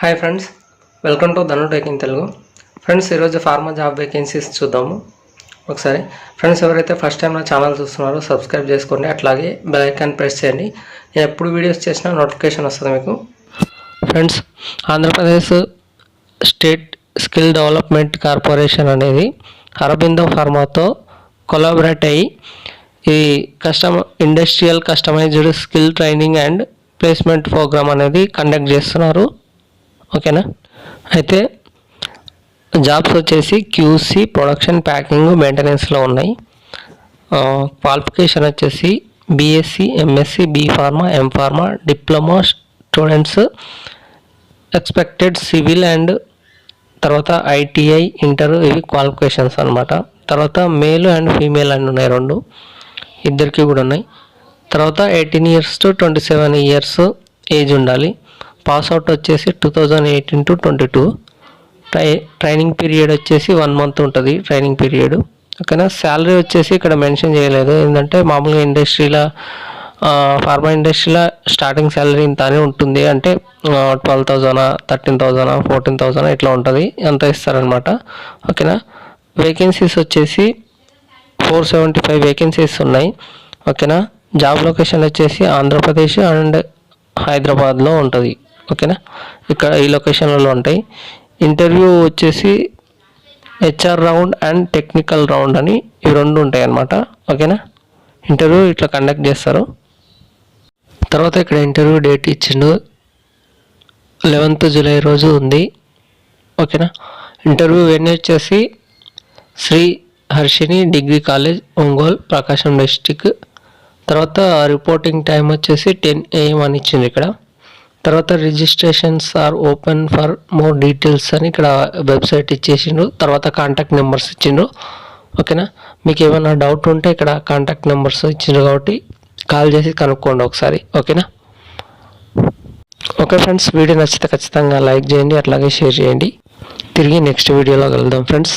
Hi friends, welcome to Dhanu tech in Telugu. Friends, ఈరోజు pharma job vacancies చూద్దాము ఒకసారి. Friends, ఎవరైతే ఫస్ట్ టైం నా ఛానల్ చూస్తున్నారో సబ్స్క్రైబ్ చేసుకోండి, అట్లాగే బెల్ ఐకాన్ ప్రెస్ చేయండి. నేను ఎప్పుడు వీడియోస్ చేసినా నోటిఫికేషన్ వస్తుంది మీకు. Friends, Andhra Pradesh state skill development corporation అనేది అరబిందో ఫార్మాతో కొలాబరేట్ అయ్యి ఈ industrial customized skill training and placement programme అనేది కండక్ట్ చేస్తున్నారు. ఓకేనా? అయితే జాబ్స్ వచ్చేసి క్యూసీ, ప్రొడక్షన్, ప్యాకింగ్, మెయింటెనెన్స్లో ఉన్నాయి. క్వాలిఫికేషన్ వచ్చేసి BSc, MSc, B pharma, M pharma, diploma students, expected civil and తర్వాత ఐటీఐ, ఇంటర్, ఇవి క్వాలిఫికేషన్స్ అనమాట. తర్వాత మేల్ అండ్ ఫీమేల్ అని ఉన్నాయి, రెండు ఇద్దరికి కూడా ఉన్నాయి. తర్వాత 18 years to 27 years ఏజ్ ఉండాలి. పాస్అవుట్ వచ్చేసి 2018 to 22. ట్రైనింగ్ పీరియడ్ వచ్చేసి 1 month ఉంటుంది ట్రైనింగ్ పీరియడ్. ఓకేనా? శాలరీ వచ్చేసి ఇక్కడ మెన్షన్ చేయలేదు, ఏంటంటే మామూలుగా ఫార్మా ఇండస్ట్రీలో స్టార్టింగ్ శాలరీ ఇంత అని ఉంటుంది, అంటే 12,000, 13,000, 14,000 ఇట్లా ఉంటుంది, అంత ఇస్తారనమాట. ఓకేనా? వేకెన్సీస్ వచ్చేసి 475 వేకెన్సీస్ ఉన్నాయి. ఓకేనా? జాబ్ లొకేషన్ వచ్చేసి ఆంధ్రప్రదేశ్ అండ్ హైదరాబాద్లో ఉంటుంది. ఓకేనా? ఇక్కడ ఈ లొకేషన్లలో ఉంటాయి. ఇంటర్వ్యూ వచ్చేసి HR round and technical round అని ఇవి రెండు ఉంటాయి అన్నమాట. ఓకేనా? ఇంటర్వ్యూ ఇట్లా కండక్ట్ చేస్తారు. తర్వాత ఇక్కడ ఇంటర్వ్యూ డేట్ ఇచ్చిండు, 11th July రోజు ఉంది. ఓకేనా? ఇంటర్వ్యూ వెన్యూ వచ్చేసి Sri Harshini degree college, Ongole, Prakasam district. తర్వాత రిపోర్టింగ్ టైం వచ్చేసి 10 AM అని ఇచ్చింది ఇక్కడ. తర్వాత registrations are open for more details అని ఇక్కడ వెబ్సైట్ ఇచ్చేసిండ్రు. తర్వాత కాంటాక్ట్ నెంబర్స్ ఇచ్చిండ్రు. ఓకేనా? మీకు ఏమైనా డౌట్ ఉంటే ఇక్కడ కాంటాక్ట్ నెంబర్స్ ఇచ్చిండ్రు, కాబట్టి కాల్ చేసి కనుక్కోండి ఒకసారి. ఓకేనా? ఓకే ఫ్రెండ్స్, వీడియో నచ్చితే ఖచ్చితంగా లైక్ చేయండి, అట్లాగే షేర్ చేయండి. తిరిగి నెక్స్ట్ వీడియోలో కలుద్దాం ఫ్రెండ్స్.